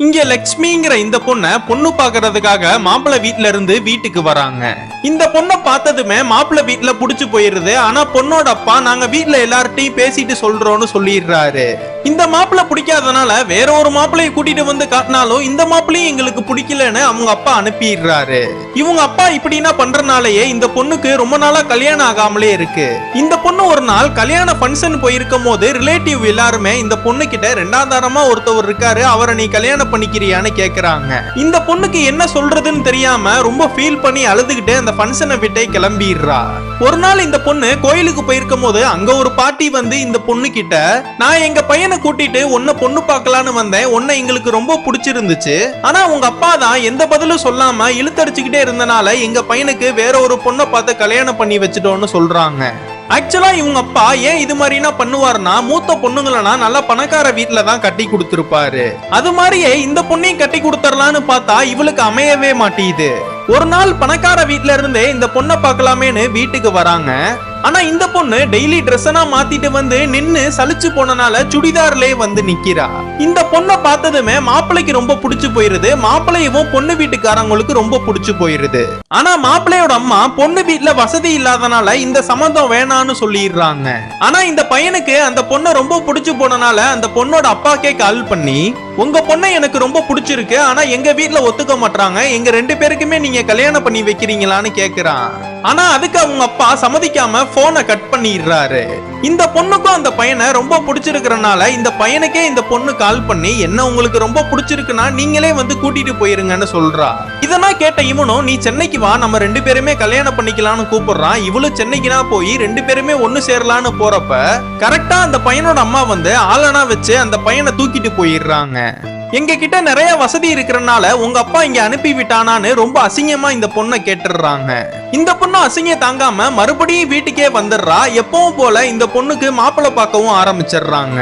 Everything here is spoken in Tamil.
இங்க லட்சுமிங்கிற இந்த பொண்ணு பாக்குறதுக்காக மாப்பிள்ளை வீட்ல இருந்து வீட்டுக்கு வராங்க. இந்த பொண்ணை பார்த்ததுமே மாப்பிள்ளை வீட்டுல புடிச்சு போயிருது. ஆனா பொண்ணோட அப்பா நாங்க வீட்டுல எல்லார்ட்டையும் பேசிட்டு சொல்றோம்னு சொல்லிடுறாரு. இந்த மாப்பிள்ளை பிடிக்காதனால வேற ஒரு மாப்பிள்ளையை கூட்டிட்டு வந்து காட்டினாலும் இந்த மாப்பிள்ளையும் எங்களுக்கு பிடிக்கலன்னு அவங்க அப்பா அனுப்பிடுறாரு. இவங்க அப்பா இப்படின்னா பண்றனாலேயே இந்த பொண்ணுக்கு ரொம்ப நாளா கல்யாணம் ஆகாமலே இருக்கு. இந்த பொண்ணு ஒரு நாள் கல்யாண ஃபங்க்ஷன் போயிருக்கும் போது ரிலேட்டிவ் எல்லாருமே இந்த பொண்ணு கிட்ட ரெண்டாந்தாரமா ஒருத்தவர் இருக்காரு, அவரை நீ கல்யாணம் பண்ணிக்கிறியான்னு கேக்குறாங்க. இந்த பொண்ணுக்கு என்ன சொல்றதுன்னு தெரியாம ரொம்ப ஃபீல் பண்ணி அழுதுகிட்டு அந்த ஃபங்க்ஷனை விட்டே கிளம்பிடுறா. ஒரு நாள் இந்த பொண்ணு கோயிலுக்கு போயிருக்கும் போது அங்க ஒரு பாட்டி வந்து இந்த பொண்ணு கிட்ட, நான் எங்க பையனை கூட்டிட்டு உன்னை பொண்ணு பார்க்கலான்னு வந்தேன், உன்னை எங்களுக்கு ரொம்ப பிடிச்சிருந்துச்சு, ஆனா உங்க அப்பா தான் எந்த பதிலும் சொல்லாம இழுத்தடிச்சுக்கிட்டே இருந்தனால எங்க பையனுக்கு வேற ஒரு பொண்ணை பார்த்து கல்யாணம் பண்ணி வச்சுட்டோம்னு சொல்றாங்க. ஆக்சுவலா இவங்க அப்பா ஏன் இது மாதிரினா பண்ணுவாருன்னா, மூத்த பொண்ணுங்களா நல்லா பணக்கார வீட்டுல தான் கட்டி கொடுத்திருப்பாரு. அது மாதிரியே இந்த பொண்ணையும் கட்டி கொடுத்துடலான்னு பார்த்தா இவளுக்கு அமையவே மாட்டேங்குது. ஒரு நாள் பணக்கார வீட்டுல இருந்தே இந்த பொண்ணை பார்க்கலாமேன்னு வீட்டுக்கு வராங்க. ஆனா இந்த பொண்ணு டெய்லி ட்ரெஸ்ஸனா மாத்திட்டு வந்து நின்னு சலிச்சு போனனால சுடிதார்லயே வந்து நிக்கிறா. இந்த பொண்ணை பார்த்ததுமே மாப்பிள்ளைக்கு ரொம்ப பிடிச்சு போயிருது. மாப்பிள்ளையும் பொண்ணு வீட்டுக்காரங்களுக்கு ரொம்ப பிடிச்சு போயிருது. ஆனா மாப்பிள்ளையோட அம்மா பொண்ணு வீட்டுல வசதி இல்லாதனால இந்த சம்மந்தம் வேணான்னு சொல்லிடுறாங்க. ஆனா இந்த பையனுக்கு அந்த பொண்ணை ரொம்ப பிடிச்சு போனனால அந்த பொண்ணோட அப்பாக்கே கால் பண்ணி, உங்க பொண்ணை எனக்கு ரொம்ப பிடிச்சிருக்கு, ஆனா எங்க வீட்டுல ஒத்துக்க மாட்டாங்க, எங்க ரெண்டு பேருக்குமே நீங்க கல்யாணம் பண்ணி வைக்கிறீங்களான்னு கேக்குறான். ஆனா அதுக்கு அவங்க அப்பா சம்மதிக்காம போனை கட் பண்ணிடுறாரு. இந்த பொண்ணுக்கும் அந்த பையனை ரொம்ப பிடிச்சிருக்கிறனால இந்த பையனுக்கே இந்த பொண்ணு கால் பண்ணி, என்ன உங்களுக்கு ரொம்ப பிடிச்சிருக்குன்னா நீங்களே வந்து கூட்டிட்டு போயிருங்கன்னு சொல்றா. இதெல்லாம் கேட்ட இவனும், நீ சென்னைக்கு வா, நம்ம ரெண்டு பேருமே கல்யாணம் பண்ணிக்கலாம்னு கூப்பிடுறான். இவளும் சென்னைக்குனா போய் ரெண்டு பேருமே ஒண்ணு சேரலான்னு போறப்ப கரெக்டா அந்த பையனோட அம்மா வந்து ஆளனா வச்சு அந்த பையனை தூக்கிட்டு போயிடுறாங்க. எங்க கிட்ட நிறைய வசதி இருக்கிறனால உங்க அப்பா இங்க அனுப்பி விட்டானான்னு ரொம்ப அசிங்கமா இந்த பொண்ணை கேட்டுறாங்க. இந்த பொண்ணு அசிங்க தாங்காம மறுபடியும் வீட்டுக்கே வந்துடுறா. எப்பவும் போல இந்த பொண்ணுக்கு மாப்பிள்ளை பார்க்கவும் ஆரம்பிச்சிடுறாங்க.